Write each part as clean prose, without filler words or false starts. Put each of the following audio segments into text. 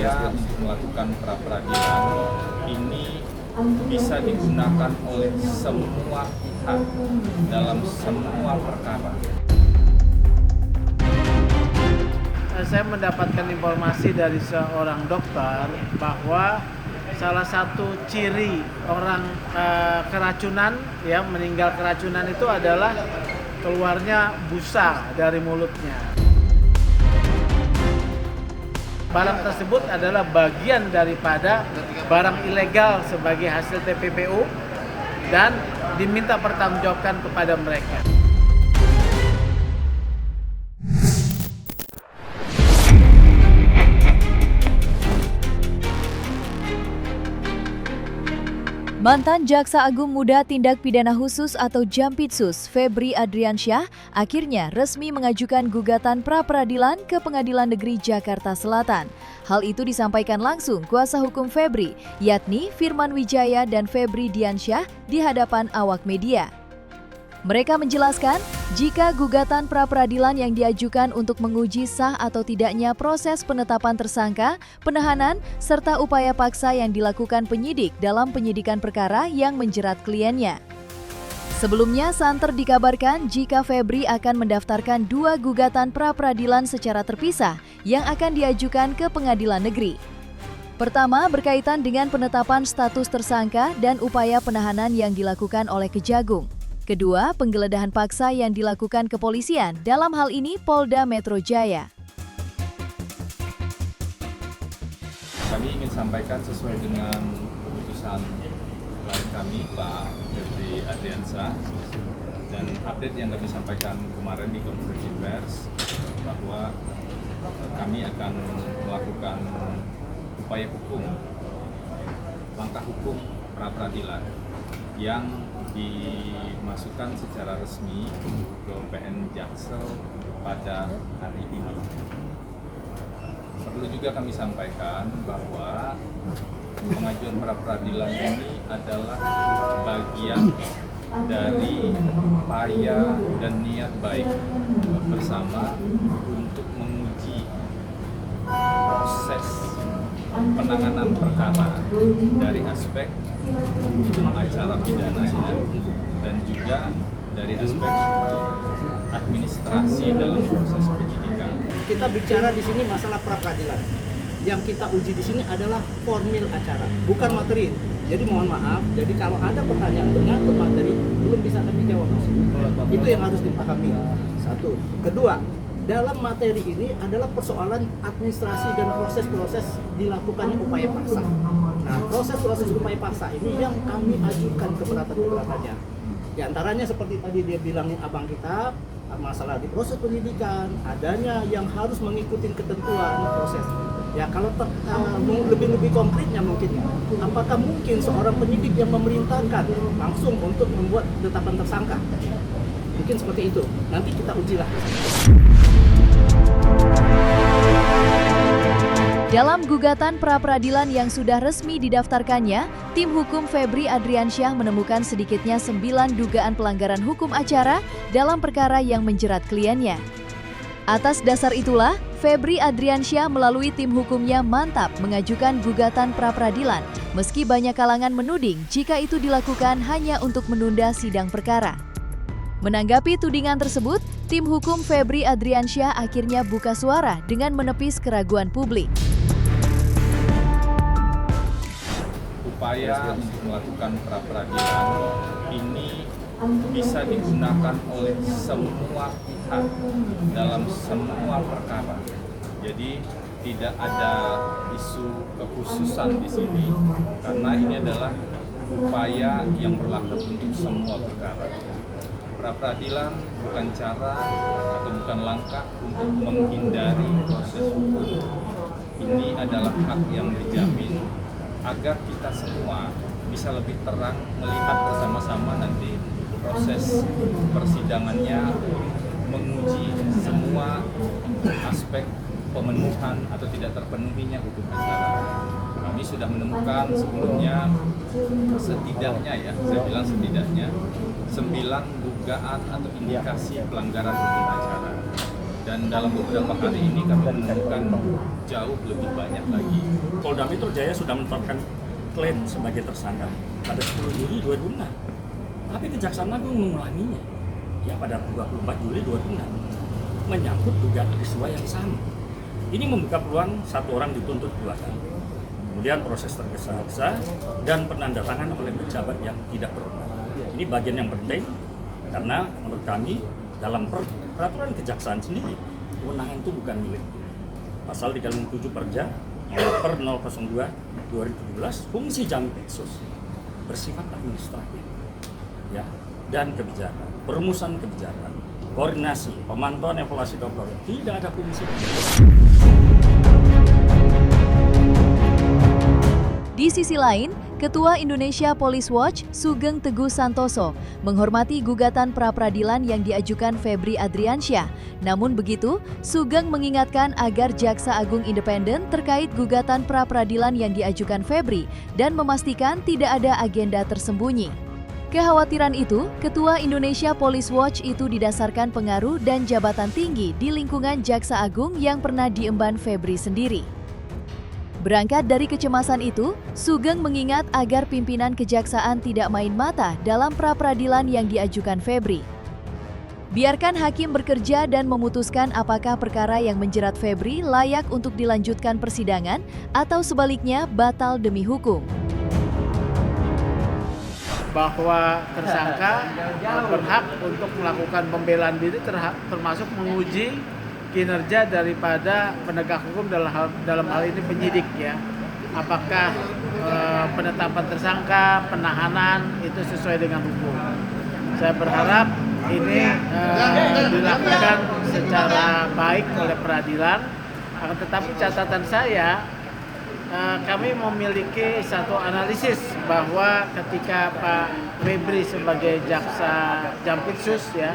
upaya untuk melakukan pra-peradilan ini bisa digunakan oleh semua pihak dalam semua perkara. Saya mendapatkan informasi dari seorang dokter bahwa salah satu ciri orang keracunan, ya meninggal keracunan itu adalah keluarnya busa dari mulutnya. Barang tersebut adalah bagian daripada barang ilegal sebagai hasil TPPU dan diminta pertanggungjawabkan kepada mereka. Mantan Jaksa Agung Muda Tindak Pidana Khusus atau Jampitsus, Febri Adriansyah, akhirnya resmi mengajukan gugatan pra-peradilan ke Pengadilan Negeri Jakarta Selatan. Hal itu disampaikan langsung kuasa hukum Febri, yakni Firman Wijaya dan Febri Diansyah di hadapan awak media. Mereka menjelaskan, jika gugatan pra-peradilan yang diajukan untuk menguji sah atau tidaknya proses penetapan tersangka, penahanan, serta upaya paksa yang dilakukan penyidik dalam penyidikan perkara yang menjerat kliennya. Sebelumnya, santer dikabarkan jika Febri akan mendaftarkan 2 gugatan pra-peradilan secara terpisah yang akan diajukan ke pengadilan negeri. Pertama, berkaitan dengan penetapan status tersangka dan upaya penahanan yang dilakukan oleh Kejagung. Kedua, penggeledahan paksa yang dilakukan kepolisian, dalam hal ini Polda Metro Jaya. Kami ingin sampaikan sesuai dengan keputusan klien kami, Pak Febri Adriansyah, dan update yang kami sampaikan kemarin di konferensi pers, bahwa kami akan melakukan upaya hukum, langkah hukum pra-peradilan yang dimasukkan secara resmi ke PN Jaksel pada hari ini. Perlu juga kami sampaikan bahwa pengajuan pra-peradilan ini adalah bagian dari upaya dan niat baik bersama untuk menguji proses penanganan perkara dari aspek hukum acara pidananya dan juga dari aspek administrasi dalam proses penyidikan. Kita bicara di sini masalah pra-peradilan. Yang kita uji di sini adalah formil acara, bukan materi. Jadi mohon maaf, jadi kalau ada pertanyaan menyangkut materi belum bisa kami jawab. Itu yang harus dipahami. Satu. Kedua, dalam materi ini adalah persoalan administrasi dan proses-proses dilakukannya upaya paksa. Nah, proses-proses upaya paksa ini yang kami ajukan keberatan-keberatannya. Di antaranya seperti tadi dia bilangin abang kita, masalah di proses penyidikan, adanya yang harus mengikuti ketentuan proses. Ya, kalau lebih konkretnya mungkin, apakah mungkin seorang penyidik yang memerintahkan langsung untuk membuat penetapan tersangka? Mungkin seperti itu. Nanti kita ujilah. Dalam gugatan pra-peradilan yang sudah resmi didaftarkannya, tim hukum Febri Adriansyah menemukan sedikitnya 9 dugaan pelanggaran hukum acara dalam perkara yang menjerat kliennya. Atas dasar itulah, Febri Adriansyah melalui tim hukumnya mantap mengajukan gugatan pra-peradilan, meski banyak kalangan menuding jika itu dilakukan hanya untuk menunda sidang perkara. Menanggapi tudingan tersebut, tim hukum Febri Adriansyah akhirnya buka suara dengan menepis keraguan publik. Upaya untuk melakukan pra-peradilan ini bisa digunakan oleh semua pihak dalam semua perkara. Jadi tidak ada isu kekhususan di sini, karena ini adalah upaya yang berlaku untuk semua perkara. Pra-peradilan bukan cara atau bukan langkah untuk menghindari proses hukum. Ini adalah hak yang dijamin agar kita semua bisa lebih terang melihat bersama-sama nanti proses persidangannya, menguji semua aspek pemenuhan atau tidak terpenuhinya hukum acara. Kami sudah menemukan sebelumnya setidaknya, ya saya bilang setidaknya 9 dugaan atau indikasi pelanggaran hukum acara. Dan Dan dalam beberapa hari ini kami menemukan jauh lebih banyak lagi. Polda Metro Jaya sudah menetapkan klaim sebagai tersangka pada 10 Juli 2006. Tapi Kejaksaan Agung mengulanginya ya pada 24 Juli 2006 menyangkut dugaan peristiwa yang sama. Ini membuka peluang satu orang dituntut 2 kali. Kemudian proses tergesa-gesa dan penandatanganan oleh pejabat yang tidak berwenang. Ini bagian yang penting karena menurut kami dalam peraturan kejaksaan sendiri kewenangan itu bukan milik. Pasal 37 Perja per 002/2017 fungsi Jampitsus bersifat administratif ya dan kebijakan, perumusan kebijakan, koordinasi, pemantauan evaluasi dokter, tidak ada fungsi. Di sisi lain, Ketua Indonesia Police Watch Sugeng Teguh Santoso menghormati gugatan pra-peradilan yang diajukan Febri Adriansyah. Namun begitu, Sugeng mengingatkan agar Jaksa Agung independen terkait gugatan pra-peradilan yang diajukan Febri dan memastikan tidak ada agenda tersembunyi. Kekhawatiran itu, Ketua Indonesia Police Watch itu didasarkan pengaruh dan jabatan tinggi di lingkungan Jaksa Agung yang pernah diemban Febri sendiri. Berangkat dari kecemasan itu, Sugeng mengingat agar pimpinan kejaksaan tidak main mata dalam pra-peradilan yang diajukan Febri. Biarkan hakim bekerja dan memutuskan apakah perkara yang menjerat Febri layak untuk dilanjutkan persidangan atau sebaliknya batal demi hukum. Bahwa tersangka berhak untuk melakukan pembelaan diri termasuk menguji kinerja daripada penegak hukum dalam hal ini penyidik ya. Apakah penetapan tersangka, penahanan itu sesuai dengan hukum. Saya berharap ini dilakukan secara baik oleh peradilan. Akan tetapi catatan saya, kami memiliki satu analisis bahwa ketika Pak Febri sebagai jaksa Jampitsus ya,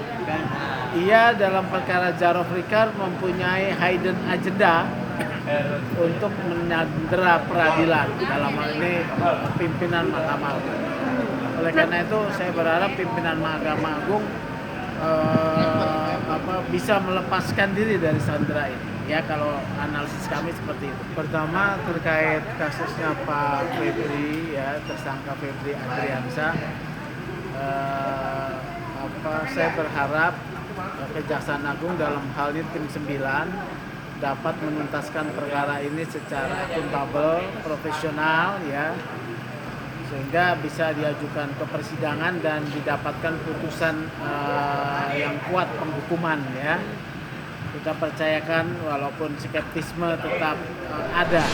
ia dalam perkara Jarof Rikar mempunyai hidden agenda untuk menyandera peradilan, dalam hal ini pimpinan Mahkamah Agung. Oleh karena itu saya berharap pimpinan Mahkamah Agung bisa melepaskan diri dari sandera ini. Ya, kalau analisis kami seperti itu. Pertama terkait kasusnya Pak Febri ya, tersangka Febri Adriansyah, saya berharap Kejaksaan Agung dalam hal ini tim 9 dapat menuntaskan perkara ini secara akuntabel, profesional ya, sehingga bisa diajukan ke persidangan dan didapatkan putusan yang kuat penghukuman ya. Kita percayakan walaupun skeptisme tetap ada.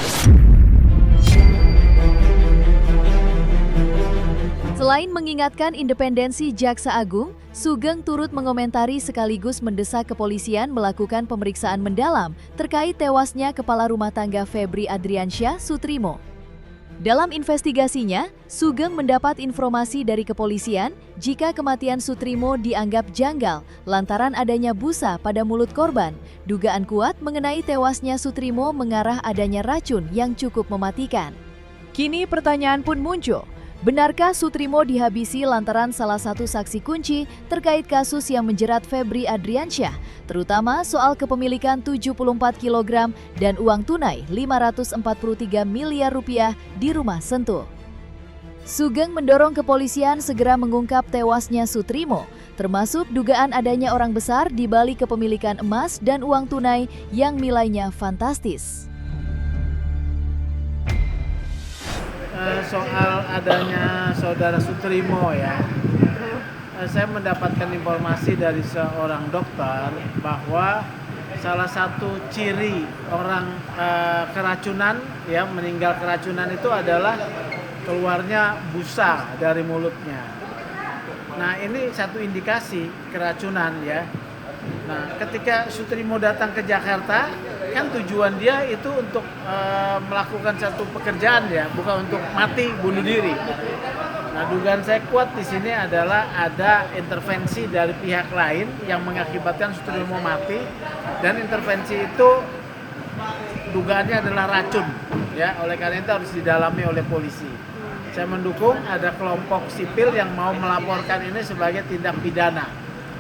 Selain mengingatkan independensi Jaksa Agung, Sugeng turut mengomentari sekaligus mendesak kepolisian melakukan pemeriksaan mendalam terkait tewasnya kepala rumah tangga Febri Adriansyah Sutrimo. Dalam investigasinya, Sugeng mendapat informasi dari kepolisian jika kematian Sutrimo dianggap janggal lantaran adanya busa pada mulut korban. Dugaan kuat mengenai tewasnya Sutrimo mengarah adanya racun yang cukup mematikan. Kini pertanyaan pun muncul. Benarkah Sutrimo dihabisi lantaran salah satu saksi kunci terkait kasus yang menjerat Febri Adriansyah, terutama soal kepemilikan 74 kg dan uang tunai 543 miliar rupiah di rumah Sentul? Sugeng mendorong kepolisian segera mengungkap tewasnya Sutrimo, termasuk dugaan adanya orang besar di balik kepemilikan emas dan uang tunai yang nilainya fantastis. Soal adanya saudara Sutrimo ya, saya mendapatkan informasi dari seorang dokter bahwa salah satu ciri orang keracunan ya, meninggal keracunan itu adalah keluarnya busa dari mulutnya. Nah, ini satu indikasi keracunan ya. Nah, ketika Sutrimo datang ke Jakarta, kan tujuan dia itu untuk melakukan satu pekerjaan ya, bukan untuk mati bunuh diri. Nah, dugaan saya kuat di sini adalah ada intervensi dari pihak lain yang mengakibatkan Sutrimo mati, dan intervensi itu dugaannya adalah racun ya. Oleh karena itu harus didalami oleh polisi. Saya mendukung ada kelompok sipil yang mau melaporkan ini sebagai tindak pidana.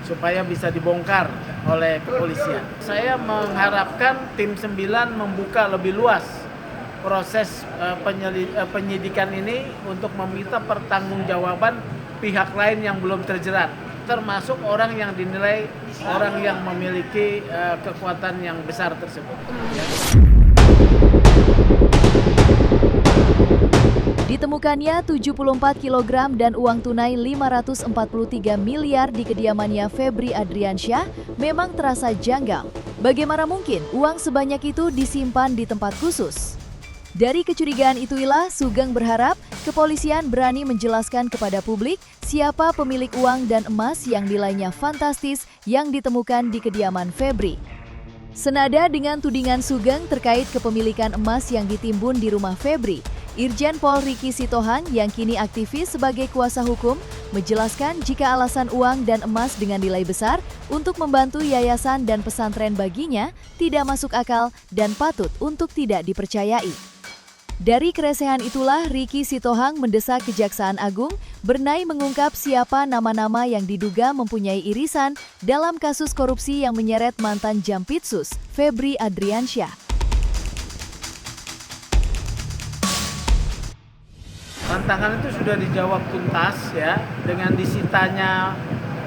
supaya bisa dibongkar oleh kepolisian. Saya mengharapkan tim 9 membuka lebih luas proses penyidikan ini untuk meminta pertanggungjawaban pihak lain yang belum terjerat, termasuk orang yang dinilai orang yang memiliki kekuatan yang besar tersebut. Ditemukannya 74 kg dan uang tunai 543 miliar di kediamannya Febri Adriansyah memang terasa janggal. Bagaimana mungkin uang sebanyak itu disimpan di tempat khusus? Dari kecurigaan itulah Sugeng berharap kepolisian berani menjelaskan kepada publik siapa pemilik uang dan emas yang nilainya fantastis yang ditemukan di kediaman Febri. Senada dengan tudingan Sugeng terkait kepemilikan emas yang ditimbun di rumah Febri, Irjen Pol Ricky Sitohang yang kini aktivis sebagai kuasa hukum menjelaskan jika alasan uang dan emas dengan nilai besar untuk membantu yayasan dan pesantren baginya tidak masuk akal dan patut untuk tidak dipercayai. Dari keresahan itulah Ricky Sitohang mendesak Kejaksaan Agung berani mengungkap siapa nama-nama yang diduga mempunyai irisan dalam kasus korupsi yang menyeret mantan Jampitsus, Febri Adriansyah. Tantangan itu sudah dijawab tuntas ya dengan disitanya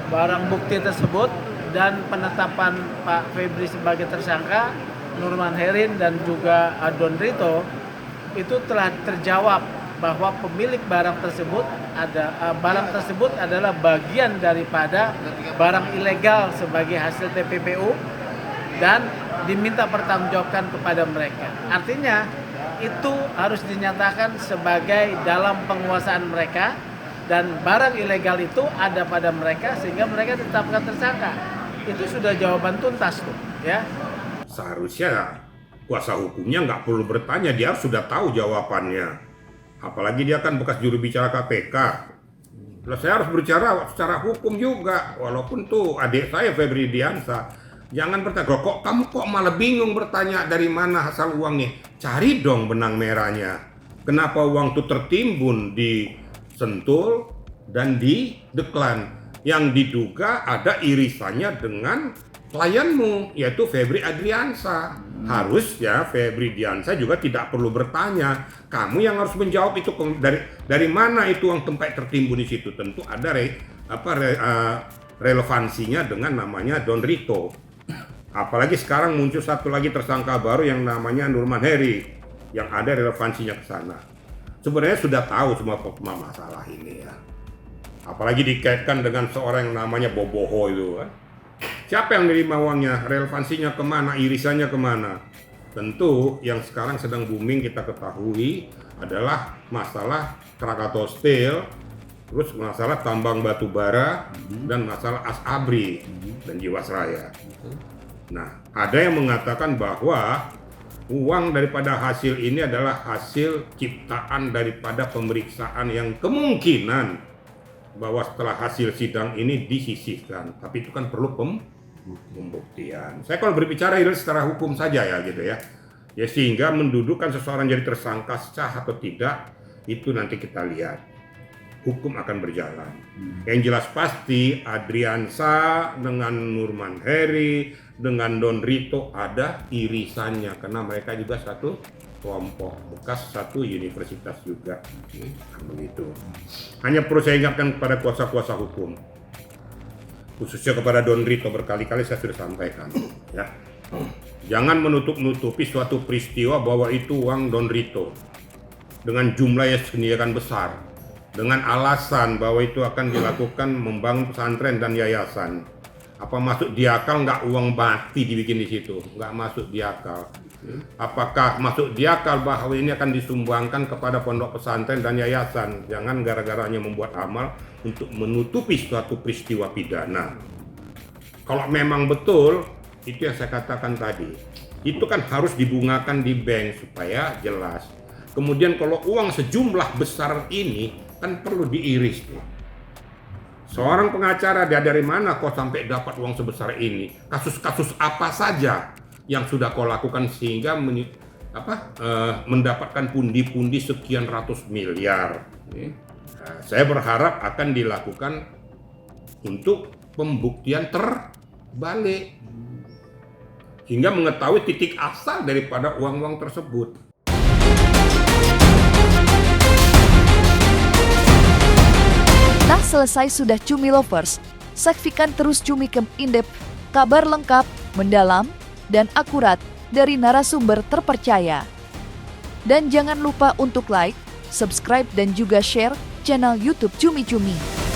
barang bukti tersebut dan penetapan Pak Febri sebagai tersangka, Nurman Herin dan juga Don Rito itu telah terjawab bahwa pemilik barang tersebut adalah bagian daripada barang ilegal sebagai hasil TPPU dan diminta pertanggungjawabkan kepada mereka. Artinya itu harus dinyatakan sebagai dalam penguasaan mereka dan barang ilegal itu ada pada mereka sehingga mereka ditetapkan tersangka. Itu sudah jawaban tuntas tuh, ya. Seharusnya kuasa hukumnya nggak perlu bertanya, dia sudah tahu jawabannya. Apalagi dia kan bekas juru bicara KPK. Terus saya harus berbicara secara hukum juga, walaupun tuh adik saya Febri Diansah. Jangan bertanya, kok kamu kok malah bingung bertanya dari mana asal uangnya? Cari dong benang merahnya. Kenapa uang itu tertimbun di Sentul dan di Deklan? Yang diduga ada irisannya dengan klienmu, yaitu Febri Adriansyah. Harusnya Febri Diansah juga tidak perlu bertanya. Kamu yang harus menjawab itu dari mana itu uang tempat tertimbun di situ. Tentu ada relevansinya dengan namanya Don Rito. Apalagi sekarang muncul satu lagi tersangka baru yang namanya Nurman Heri yang ada relevansinya ke sana. Sebenarnya sudah tahu semua masalah ini ya. Apalagi dikaitkan dengan seorang yang namanya Boboho itu kan. Siapa yang menerima uangnya? Relevansinya kemana? Irisannya kemana? Tentu yang sekarang sedang booming kita ketahui adalah masalah Krakatau Steel, terus masalah tambang batu bara, dan masalah Asabri dan Jiwasraya. Nah, ada yang mengatakan bahwa uang daripada hasil ini adalah hasil ciptaan daripada pemeriksaan yang kemungkinan bahwa setelah hasil sidang ini disisihkan. Tapi itu kan perlu pembuktian. Saya kalau berbicara ini secara hukum saja ya gitu ya. Ya sehingga mendudukan seseorang jadi tersangka sah atau tidak itu nanti kita lihat. Hukum akan berjalan. Yang jelas pasti Adriansyah dengan Nurman Heri dengan Don Rito ada irisannya karena mereka juga satu kelompok bekas satu universitas juga. Begitu. Hanya perlu saya ingatkan kepada kuasa-kuasa hukum, khususnya kepada Don Rito, berkali-kali saya sudah sampaikan ya. Jangan menutup-nutupi suatu peristiwa bahwa itu uang Don Rito dengan jumlah yang sedemikian besar, dengan alasan bahwa itu akan dilakukan membangun pesantren dan yayasan. Apa masuk di akal nggak uang mati dibikin di situ? Nggak masuk di akal. Apakah masuk di akal bahwa ini akan disumbangkan kepada pondok pesantren dan yayasan? Jangan gara-garanya membuat amal untuk menutupi suatu peristiwa pidana. Kalau memang betul, itu yang saya katakan tadi, itu kan harus dibungakan di bank supaya jelas. Kemudian kalau uang sejumlah besar ini kan perlu diiris tuh. Seorang pengacara dia dari mana kau sampai dapat uang sebesar ini? Kasus-kasus apa saja yang sudah kau lakukan sehingga mendapatkan pundi-pundi sekian ratus miliar? Nah, saya berharap akan dilakukan untuk pembuktian terbalik hingga mengetahui titik asal daripada uang-uang tersebut. Tak selesai sudah Cumi Lovers, saksikan terus Cumikem In-Depth, kabar lengkap, mendalam, dan akurat dari narasumber terpercaya. Dan jangan lupa untuk like, subscribe, dan juga share channel YouTube Cumi Cumi.